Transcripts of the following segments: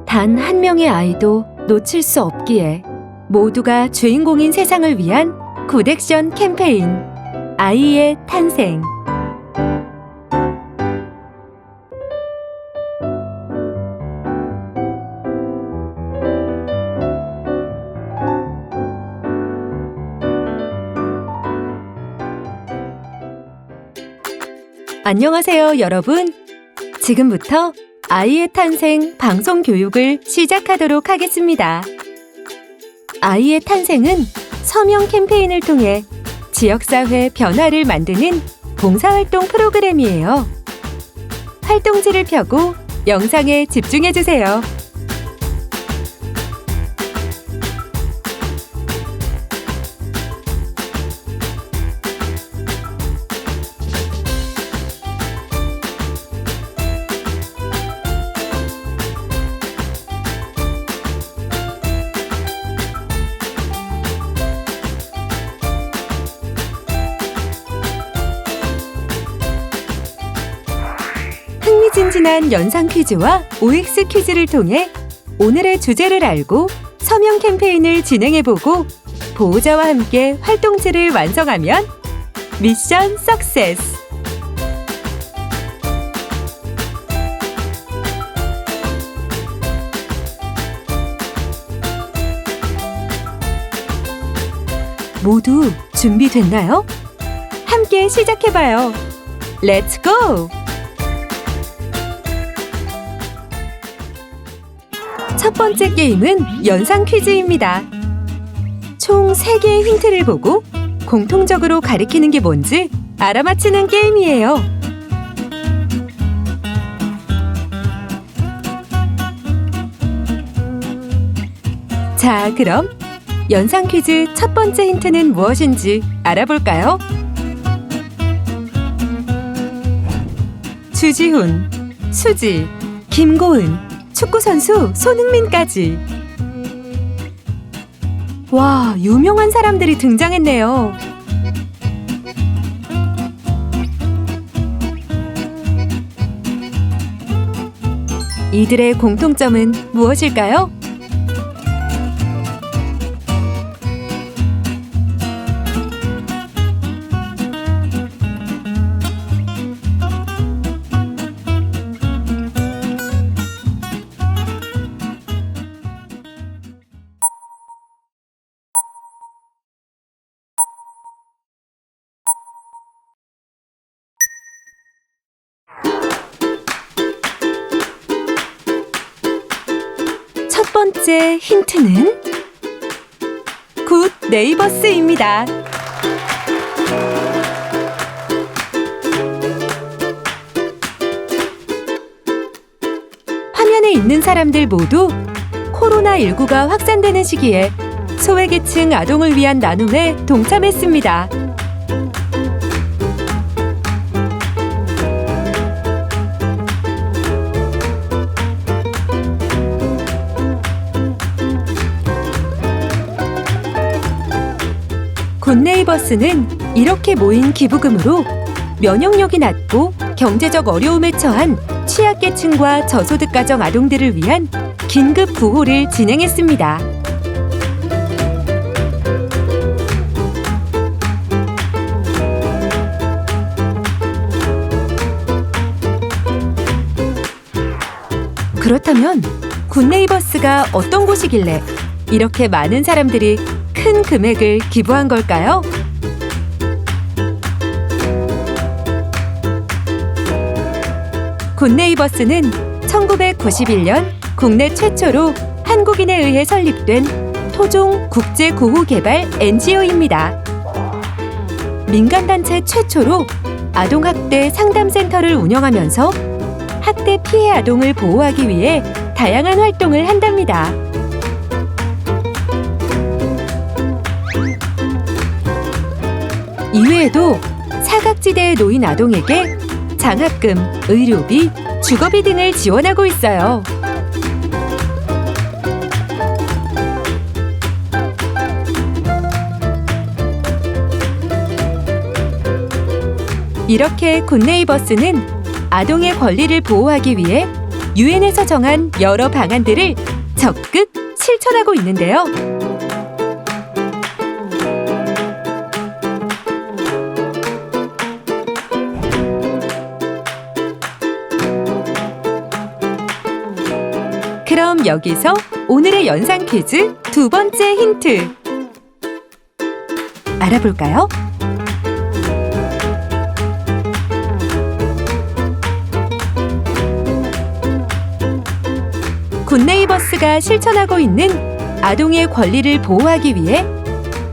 단 한 명의 아이도 놓칠 수 없기에 모두가 주인공인 세상을 위한 굿액션 캠페인 아이의 탄생. 안녕하세요, 여러분. 지금부터 아이의 탄생 방송 교육을 시작하도록 하겠습니다. 아이의 탄생은 서명 캠페인을 통해 지역사회 변화를 만드는 봉사활동 프로그램이에요. 활동지를 펴고 영상에 집중해주세요. 흥미진진한 연상 퀴즈와 OX 퀴즈를 통해 오늘의 주제를 알고 서명 캠페인을 진행해보고 보호자와 함께 활동지를 완성하면 미션 석세스! 모두 준비됐나요? 함께 시작해봐요. 렛츠 고! 첫 번째 게임은 연상 퀴즈입니다. 총 3개의 힌트를 보고 공통적으로 가리키는 게 뭔지 알아맞히는 게임이에요. 자, 그럼 연상 퀴즈 첫 번째 힌트는 무엇인지 알아볼까요? 주지훈, 수지, 김고은, 축구선수 손흥민까지. 와, 유명한 사람들이 등장했네요. 이들의 공통점은 무엇일까요? 첫 번째 힌트는 굿 네이버스입니다. 화면에 있는 사람들 모두 코로나19가 확산되는 시기에 소외계층 아동을 위한 나눔에 동참했습니다. 굿네이버스는 이렇게 모인 기부금으로 면역력이 낮고 경제적 어려움에 처한 취약계층과 저소득가정 아동들을 위한 긴급 구호를 진행했습니다. 그렇다면 굿네이버스가 어떤 곳이길래 이렇게 많은 사람들이 큰 금액을 기부한 걸까요? 굿네이버스는 1991년 국내 최초로 한국인에 의해 설립된 토종 국제구호개발 NGO입니다. 민간단체 최초로 아동학대 상담센터를 운영하면서 학대 피해 아동을 보호하기 위해 다양한 활동을 한답니다. 이외에도 사각지대에 놓인 아동에게 장학금, 의료비, 주거비 등을 지원하고 있어요. 이렇게 굿네이버스는 아동의 권리를 보호하기 위해 유엔에서 정한 여러 방안들을 적극 실천하고 있는데요. 그럼 여기서 오늘의 연상 퀴즈 두 번째 힌트 알아볼까요? 굿네이버스가 실천하고 있는 아동의 권리를 보호하기 위해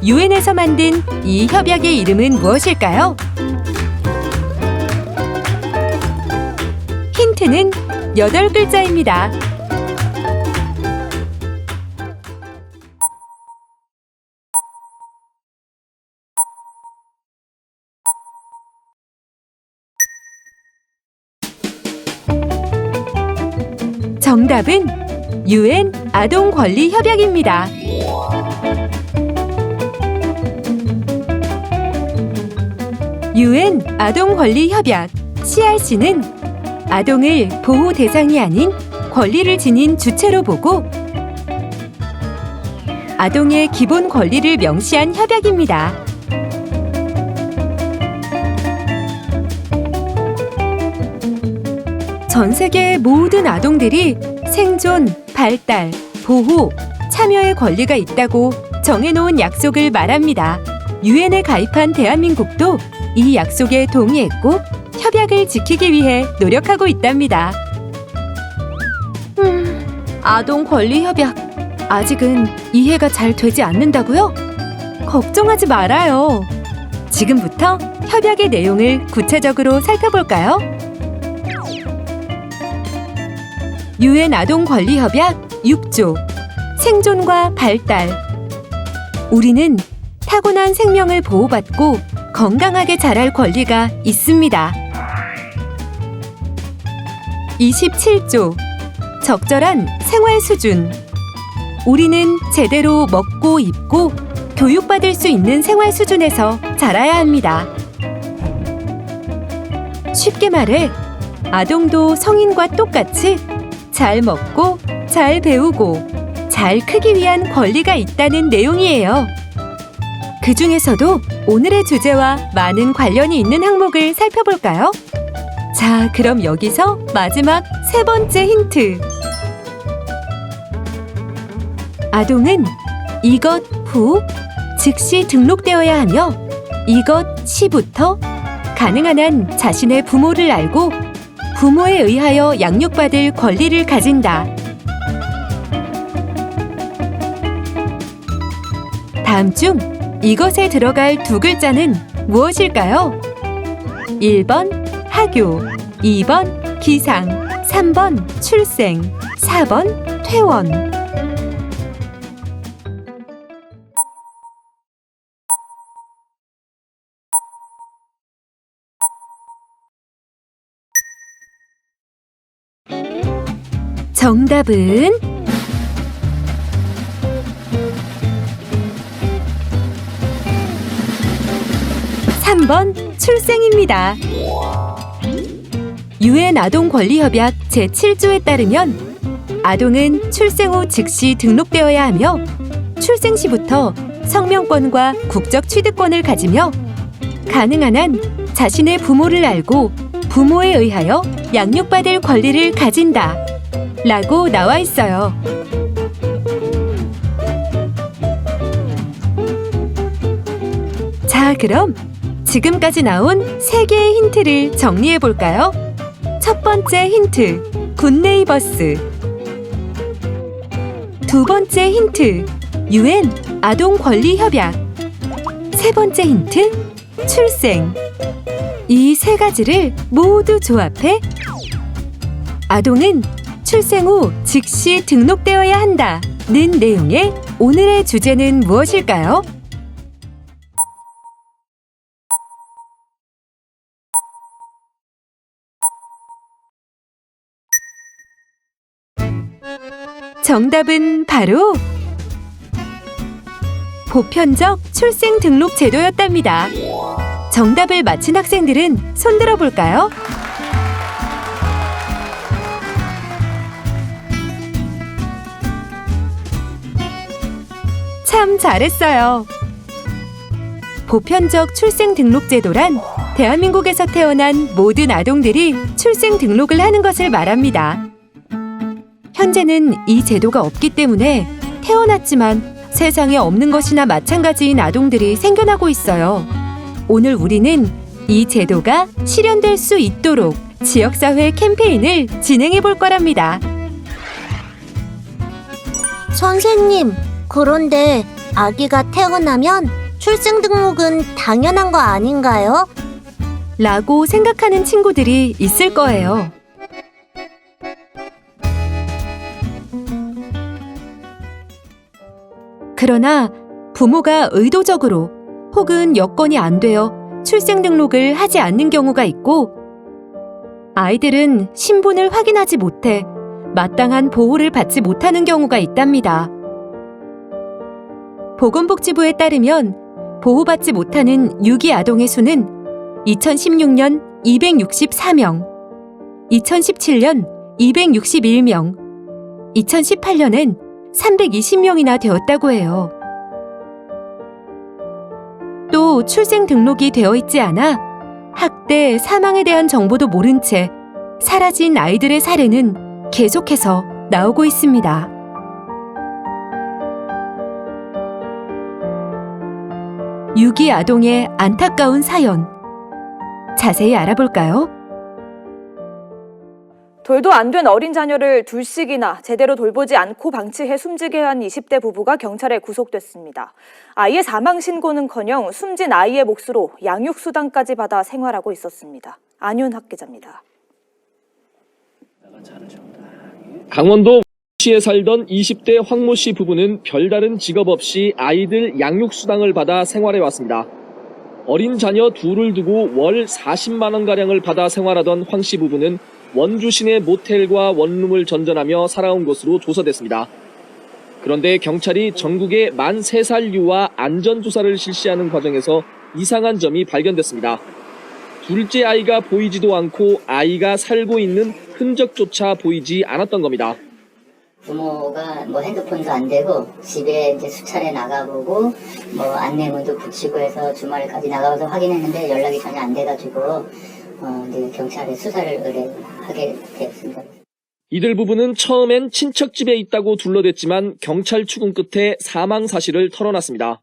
유엔에서 만든 이 협약의 이름은 무엇일까요? 힌트는 8글자입니다. 정답은 유엔 아동 권리 협약입니다. 유엔 아동 권리 협약 CRC는 아동을 보호 대상이 아닌 권리를 지닌 주체로 보고 아동의 기본 권리를 명시한 협약입니다. 전 세계의 모든 아동들이 생존, 발달, 보호, 참여의 권리가 있다고 정해놓은 약속을 말합니다. 유엔에 가입한 대한민국도 이 약속에 동의했고 협약을 지키기 위해 노력하고 있답니다. 아동 권리 협약 아직은 이해가 잘 되지 않는다고요? 걱정하지 말아요. 지금부터 협약의 내용을 구체적으로 살펴볼까요? 유엔 아동 권리 협약 6조 생존과 발달 우리는 타고난 생명을 보호받고 건강하게 자랄 권리가 있습니다. 27조 적절한 생활 수준 우리는 제대로 먹고 입고 교육받을 수 있는 생활 수준에서 자라야 합니다. 쉽게 말해 아동도 성인과 똑같이 잘 먹고 잘 배우고 잘 크기 위한 권리가 있다는 내용이에요. 그 중에서도 오늘의 주제와 많은 관련이 있는 항목을 살펴볼까요? 자, 그럼 여기서 마지막 세 번째 힌트. 아동은 이것 후 즉시 등록되어야 하며 이것 시부터 가능한 한 자신의 부모를 알고 부모에 의하여 양육받을 권리를 가진다. 다음 중 이것에 들어갈 두 글자는 무엇일까요? 1번 학교, 2번 기상, 3번 출생, 4번 퇴원. 정답은 3번 출생입니다. 유엔 아동 권리 협약 제7조에 따르면 아동은 출생 후 즉시 등록되어야 하며 출생 시부터 성명권과 국적 취득권을 가지며 가능한 한 자신의 부모를 알고 부모에 의하여 양육받을 권리를 가진다 라고 나와 있어요. 자, 그럼 지금까지 나온 3개의 힌트를 정리해 볼까요? 첫 번째 힌트, 굿네이버스. 두 번째 힌트, 유엔 아동 권리 협약. 세 번째 힌트, 출생. 이 세 가지를 모두 조합해 아동은 출생 후 즉시 등록되어야 한다는 내용의 오늘의 주제는 무엇일까요? 정답은 바로 보편적 출생 등록 제도였답니다. 정답을 맞힌 학생들은 손 들어볼까요? 참 잘했어요. 보편적 출생등록제도란 대한민국에서 태어난 모든 아동들이 출생 등록을 하는 것을 말합니다. 현재는 이 제도가 없기 때문에 태어났지만 세상에 없는 것이나 마찬가지인 아동들이 생겨나고 있어요. 오늘 우리는 이 제도가 실현될 수 있도록 지역사회 캠페인을 진행해 볼 거랍니다. 선생님, 그런데 아기가 태어나면 출생등록은 당연한 거 아닌가요? 라고 생각하는 친구들이 있을 거예요. 그러나 부모가 의도적으로 혹은 여건이 안 되어 출생등록을 하지 않는 경우가 있고, 아이들은 신분을 확인하지 못해 마땅한 보호를 받지 못하는 경우가 있답니다. 보건복지부에 따르면 보호받지 못하는 유기 아동의 수는 2016년 264명, 2017년 261명, 2018년엔 320명이나 되었다고 해요. 또 출생 등록이 되어 있지 않아 학대, 사망에 대한 정보도 모른 채 사라진 아이들의 사례는 계속해서 나오고 있습니다. 유기 아동의 안타까운 사연, 자세히 알아볼까요? 돌도 안 된 어린 자녀를 둘씩이나 제대로 돌보지 않고 방치해 숨지게 한 20대 부부가 경찰에 구속됐습니다. 아이의 사망 신고는커녕 숨진 아이의 몫으로 양육수당까지 받아 생활하고 있었습니다. 안윤학 기자입니다. 강원도 시에 살던 20대 황모 씨 부부는 별다른 직업 없이 아이들 양육수당을 받아 생활해왔습니다. 어린 자녀 둘을 두고 월 40만 원가량을 받아 생활하던 황 씨 부부는 원주 시내 모텔과 원룸을 전전하며 살아온 것으로 조사됐습니다. 그런데 경찰이 전국에 만 3살 유아 안전조사를 실시하는 과정에서 이상한 점이 발견됐습니다. 둘째 아이가 보이지도 않고 아이가 살고 있는 흔적조차 보이지 않았던 겁니다. 부모가 핸드폰도 안 되고 집에 이제 수차례 나가보고 안내문도 붙이고 해서 주말까지 나가서 확인했는데 연락이 전혀 안 돼가지고 이제 경찰에 수사를 의뢰하게 되었습니다. 이들 부부는 처음엔 친척집에 있다고 둘러댔지만 경찰 추궁 끝에 사망 사실을 털어놨습니다.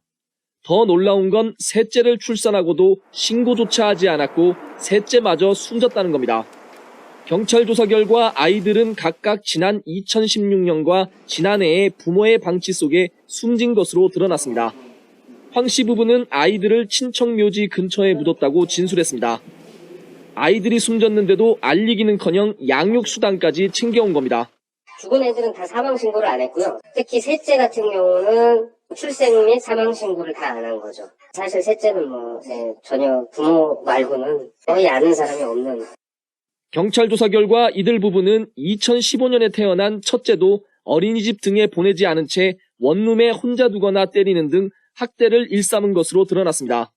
더 놀라운 건 셋째를 출산하고도 신고조차 하지 않았고 셋째마저 숨졌다는 겁니다. 경찰 조사 결과 아이들은 각각 지난 2016년과 지난해에 부모의 방치 속에 숨진 것으로 드러났습니다. 황 씨 부부는 아이들을 친척 묘지 근처에 묻었다고 진술했습니다. 아이들이 숨졌는데도 알리기는커녕 양육수당까지 챙겨온 겁니다. 죽은 애들은 다 사망신고를 안 했고요. 특히 셋째 같은 경우는 출생 및 사망신고를 다 안 한 거죠. 사실 셋째는 전혀 부모 말고는 거의 아는 사람이 없는. 경찰 조사 결과 이들 부부는 2015년에 태어난 첫째도 어린이집 등에 보내지 않은 채 원룸에 혼자 두거나 때리는 등 학대를 일삼은 것으로 드러났습니다.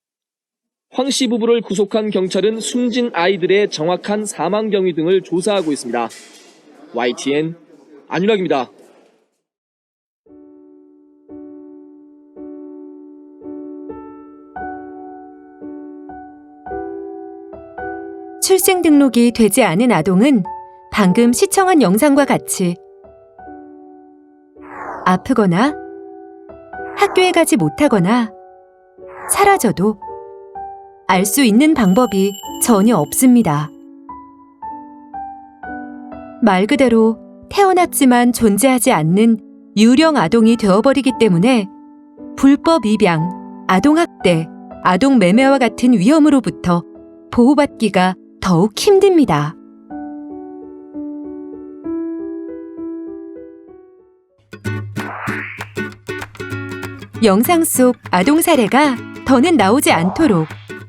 황 씨 부부를 구속한 경찰은 숨진 아이들의 정확한 사망 경위 등을 조사하고 있습니다. YTN 안윤학입니다. 출생 등록이 되지 않은 아동은 방금 시청한 영상과 같이 아프거나 학교에 가지 못하거나 사라져도 알 수 있는 방법이 전혀 없습니다. 말 그대로 태어났지만 존재하지 않는 유령 아동이 되어버리기 때문에 불법 입양, 아동학대, 아동매매와 같은 위험으로부터 보호받기가 더욱 힘듭니다. 영상 속 아동 사례가 더는 나오지 않도록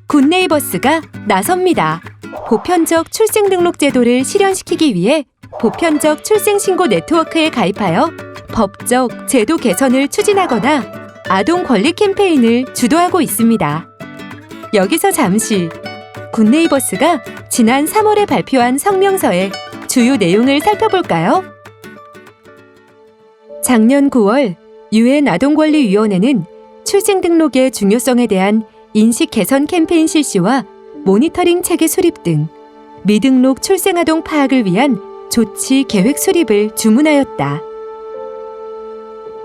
굿네이버스가 나섭니다. 보편적 출생등록 제도를 실현시키기 위해 보편적 출생신고 네트워크에 가입하여 법적 제도 개선을 추진하거나 아동 권리 캠페인을 주도하고 있습니다. 여기서 잠시 굿네이버스가 지난 3월에 발표한 성명서의 주요 내용을 살펴볼까요? 작년 9월 유엔 아동권리위원회는 출생 등록의 중요성에 대한 인식 개선 캠페인 실시와 모니터링 체계 수립 등 미등록 출생아동 파악을 위한 조치 계획 수립을 주문하였다.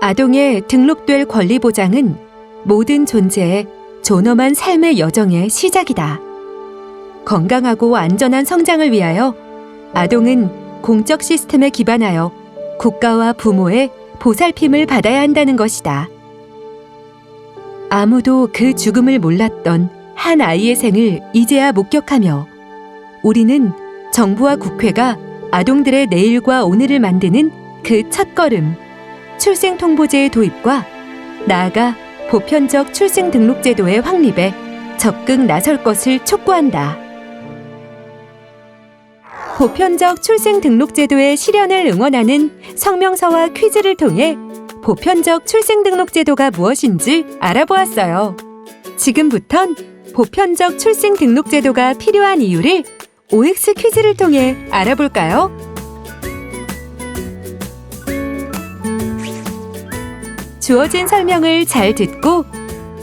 아동의 등록될 권리 보장은 모든 존재의 존엄한 삶의 여정의 시작이다. 건강하고 안전한 성장을 위하여 아동은 공적 시스템에 기반하여 국가와 부모의 보살핌을 받아야 한다는 것이다. 아무도 그 죽음을 몰랐던 한 아이의 생을 이제야 목격하며 우리는 정부와 국회가 아동들의 내일과 오늘을 만드는 그 첫걸음, 출생통보제의 도입과 나아가 보편적 출생등록제도의 확립에 적극 나설 것을 촉구한다. 보편적 출생등록제도의 실현을 응원하는 성명서와 퀴즈를 통해 보편적 출생등록제도가 무엇인지 알아보았어요. 지금부턴 보편적 출생등록제도가 필요한 이유를 OX 퀴즈를 통해 알아볼까요? 주어진 설명을 잘 듣고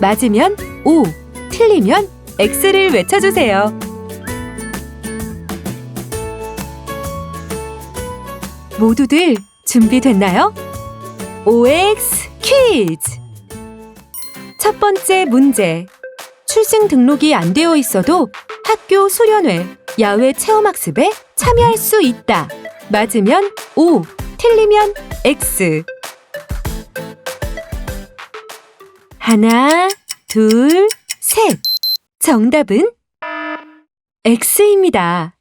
맞으면 O, 틀리면 X를 외쳐주세요. 모두들 준비됐나요? OX 퀴즈! 첫 번째 문제. 출생 등록이 안 되어 있어도 학교 수련회, 야외 체험학습에 참여할 수 있다. 맞으면 O, 틀리면 X. 하나, 둘, 셋. 정답은 X입니다.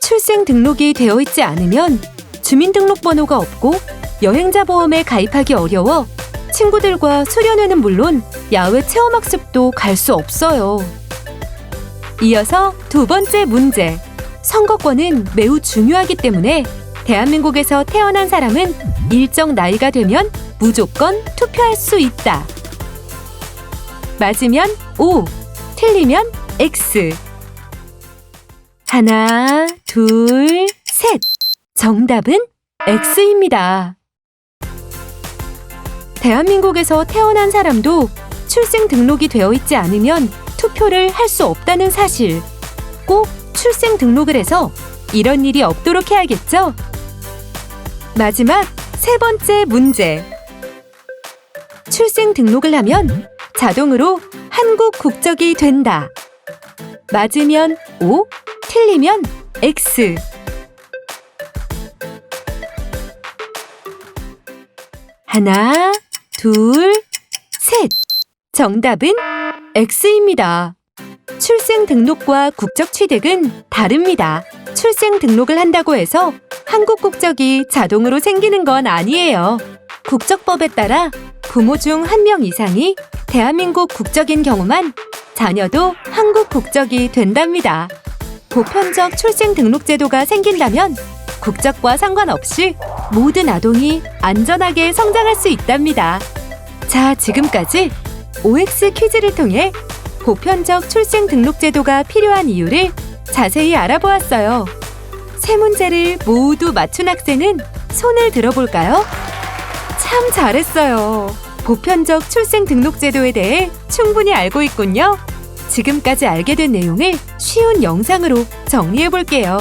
출생 등록이 되어 있지 않으면 주민등록번호가 없고 여행자 보험에 가입하기 어려워 친구들과 수련회는 물론 야외 체험학습도 갈 수 없어요. 이어서 두 번째 문제. 선거권은 매우 중요하기 때문에 대한민국에서 태어난 사람은 일정 나이가 되면 무조건 투표할 수 있다. 맞으면 O, 틀리면 X. 하나, 둘, 셋. 정답은 X입니다. 대한민국에서 태어난 사람도 출생 등록이 되어 있지 않으면 투표를 할 수 없다는 사실. 꼭 출생 등록을 해서 이런 일이 없도록 해야겠죠? 마지막 세 번째 문제. 출생 등록을 하면 자동으로 한국 국적이 된다. 맞으면 O, 틀리면 X. 하나, 둘, 셋. 정답은 X입니다. 출생 등록과 국적 취득은 다릅니다. 출생 등록을 한다고 해서 한국 국적이 자동으로 생기는 건 아니에요. 국적법에 따라 부모 중 한 명 이상이 대한민국 국적인 경우만 자녀도 한국 국적이 된답니다. 보편적 출생등록제도가 생긴다면 국적과 상관없이 모든 아동이 안전하게 성장할 수 있답니다. 자, 지금까지 OX 퀴즈를 통해 보편적 출생등록제도가 필요한 이유를 자세히 알아보았어요. 세 문제를 모두 맞춘 학생은 손을 들어볼까요? 참 잘했어요. 보편적 출생등록제도에 대해 충분히 알고 있군요. 지금까지 알게 된 내용을 쉬운 영상으로 정리해 볼게요.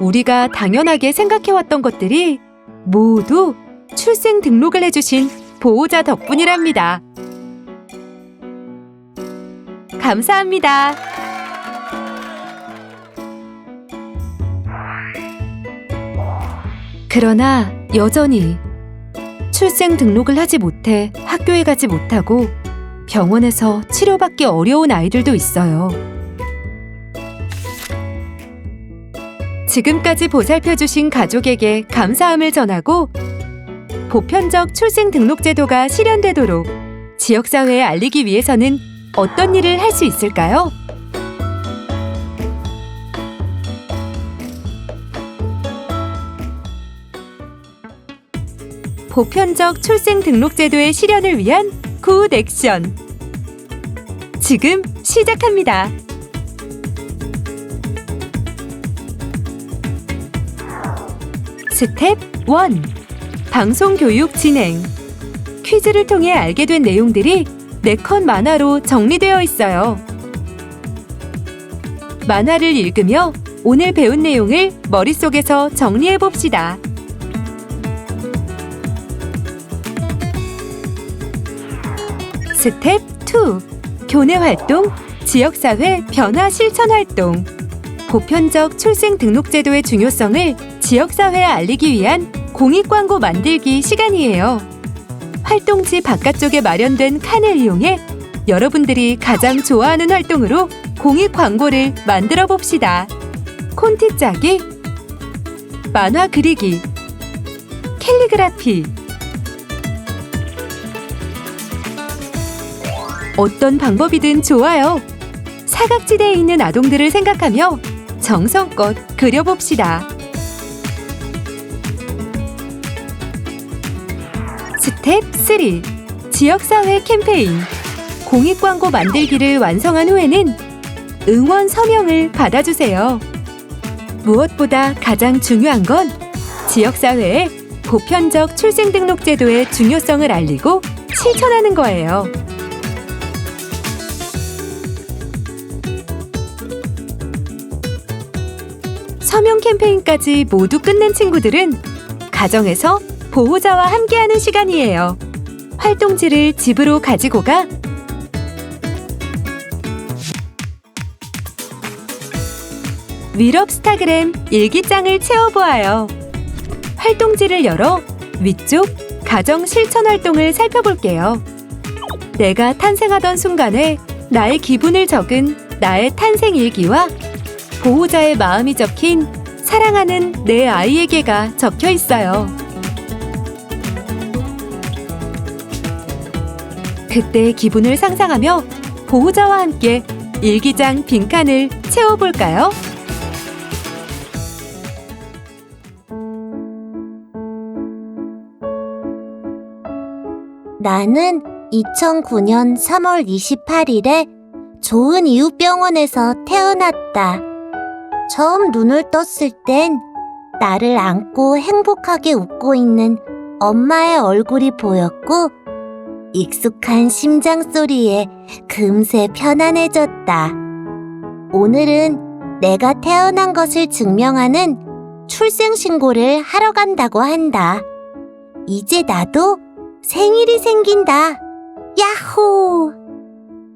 우리가 당연하게 생각해왔던 것들이 모두 출생 등록을 해주신 보호자 덕분이랍니다. 감사합니다. 그러나 여전히 출생 등록을 하지 못해 학교에 가지 못하고 병원에서 치료받기 어려운 아이들도 있어요. 지금까지 보살펴주신 가족에게 감사함을 전하고 보편적 출생 등록 제도가 실현되도록 지역사회에 알리기 위해서는 어떤 일을 할 수 있을까요? 보편적 출생 등록 제도의 실현을 위한 굿 액션. 지금 시작합니다. 스텝 1. 방송 교육 진행. 퀴즈를 통해 알게 된 내용들이 4컷 만화로 정리되어 있어요. 만화를 읽으며 오늘 배운 내용을 머릿속에서 정리해 봅시다. 스텝 2. 교내 활동, 지역사회 변화 실천 활동. 보편적 출생 등록 제도의 중요성을 지역사회에 알리기 위한 공익광고 만들기 시간이에요. 활동지 바깥쪽에 마련된 칸을 이용해 여러분들이 가장 좋아하는 활동으로 공익광고를 만들어 봅시다. 콘티 짜기, 만화 그리기, 캘리그라피. 어떤 방법이든 좋아요. 사각지대에 있는 아동들을 생각하며 정성껏 그려봅시다. 스텝 3. 지역사회 캠페인. 공익광고 만들기를 완성한 후에는 응원 서명을 받아주세요. 무엇보다 가장 중요한 건 지역사회에 보편적 출생등록제도의 중요성을 알리고 실천하는 거예요. 서명 캠페인까지 모두 끝낸 친구들은 가정에서 보호자와 함께하는 시간이에요. 활동지를 집으로 가지고 가 윌업스타그램 일기장을 채워보아요. 활동지를 열어 위쪽 가정 실천 활동을 살펴볼게요. 내가 탄생하던 순간에 나의 기분을 적은 나의 탄생 일기와 보호자의 마음이 적힌 사랑하는 내 아이에게가 적혀 있어요. 그때의 기분을 상상하며 보호자와 함께 일기장 빈칸을 채워볼까요? 나는 2009년 3월 28일에 좋은 이웃병원에서 태어났다. 처음 눈을 떴을 땐 나를 안고 행복하게 웃고 있는 엄마의 얼굴이 보였고 익숙한 심장 소리에 금세 편안해졌다. 오늘은 내가 태어난 것을 증명하는 출생신고를 하러 간다고 한다. 이제 나도 생일이 생긴다. 야호!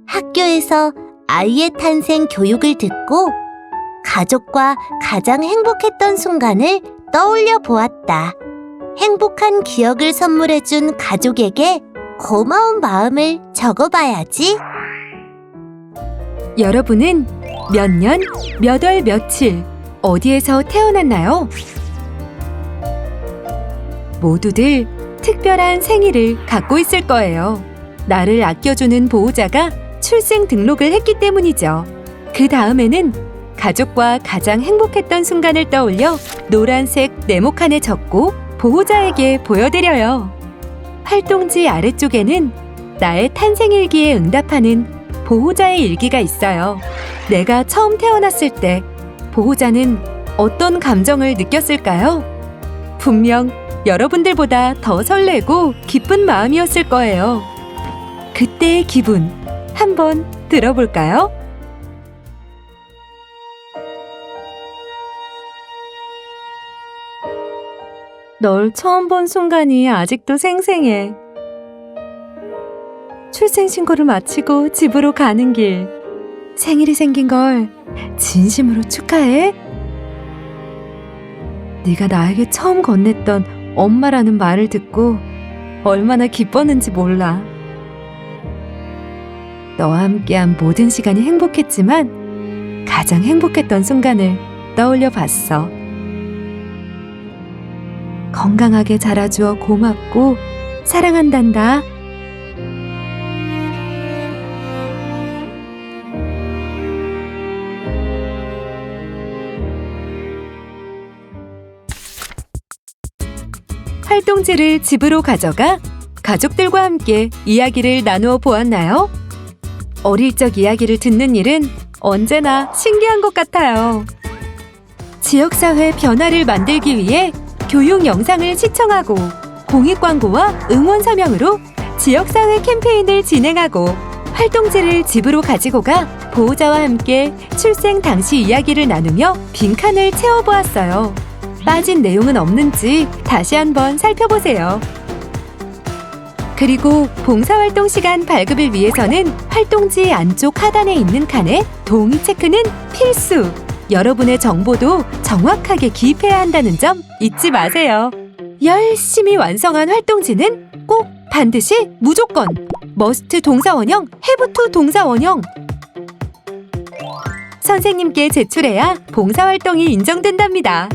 학교에서 아이의 탄생 교육을 듣고 가족과 가장 행복했던 순간을 떠올려 보았다. 행복한 기억을 선물해준 가족에게 고마운 마음을 적어봐야지. 여러분은 몇 년, 몇 월, 며칠 어디에서 태어났나요? 모두들 특별한 생일을 갖고 있을 거예요. 나를 아껴주는 보호자가 출생 등록을 했기 때문이죠. 그 다음에는 가족과 가장 행복했던 순간을 떠올려 노란색 네모칸에 적고 보호자에게 보여드려요. 활동지 아래쪽에는 나의 탄생일기에 응답하는 보호자의 일기가 있어요. 내가 처음 태어났을 때 보호자는 어떤 감정을 느꼈을까요? 분명 여러분들보다 더 설레고 기쁜 마음이었을 거예요. 그때의 기분 한번 들어볼까요? 널 처음 본 순간이 아직도 생생해. 출생신고를 마치고 집으로 가는 길. 생일이 생긴 걸 진심으로 축하해. 네가 나에게 처음 건넸던 엄마라는 말을 듣고 얼마나 기뻤는지 몰라. 너와 함께한 모든 시간이 행복했지만 가장 행복했던 순간을 떠올려 봤어. 건강하게 자라주어 고맙고 사랑한단다. 활동지를 집으로 가져가 가족들과 함께 이야기를 나누어 보았나요? 어릴 적 이야기를 듣는 일은 언제나 신기한 것 같아요. 지역사회 변화를 만들기 위해 교육 영상을 시청하고 공익광고와 응원 서명으로 지역사회 캠페인을 진행하고 활동지를 집으로 가지고 가 보호자와 함께 출생 당시 이야기를 나누며 빈칸을 채워보았어요. 빠진 내용은 없는지 다시 한번 살펴보세요. 그리고 봉사활동 시간 발급을 위해서는 활동지 안쪽 하단에 있는 칸에 동의 체크는 필수! 여러분의 정보도 정확하게 기입해야 한다는 점 잊지 마세요. 열심히 완성한 활동지는 꼭 반드시 무조건 머스트 동사원형, 해부투 동사원형. 선생님께 제출해야 봉사활동이 인정된답니다.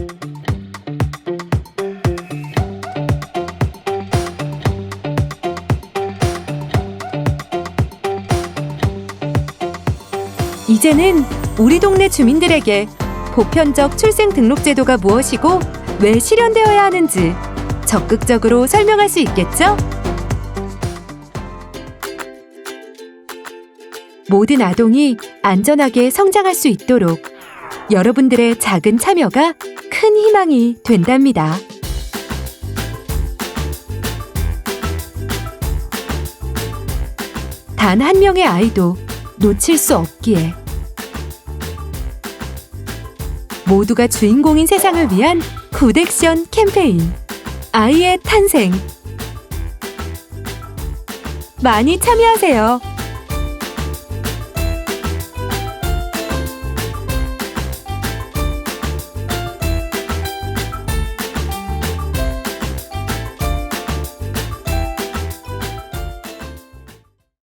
이제는 우리 동네 주민들에게 보편적 출생 등록 제도가 무엇이고 왜 실현되어야 하는지 적극적으로 설명할 수 있겠죠? 모든 아동이 안전하게 성장할 수 있도록 여러분들의 작은 참여가 큰 희망이 된답니다. 단 한 명의 아이도 놓칠 수 없기에 모두가 주인공인 세상을 위한 굿액션 캠페인 아이의 탄생 많이 참여하세요.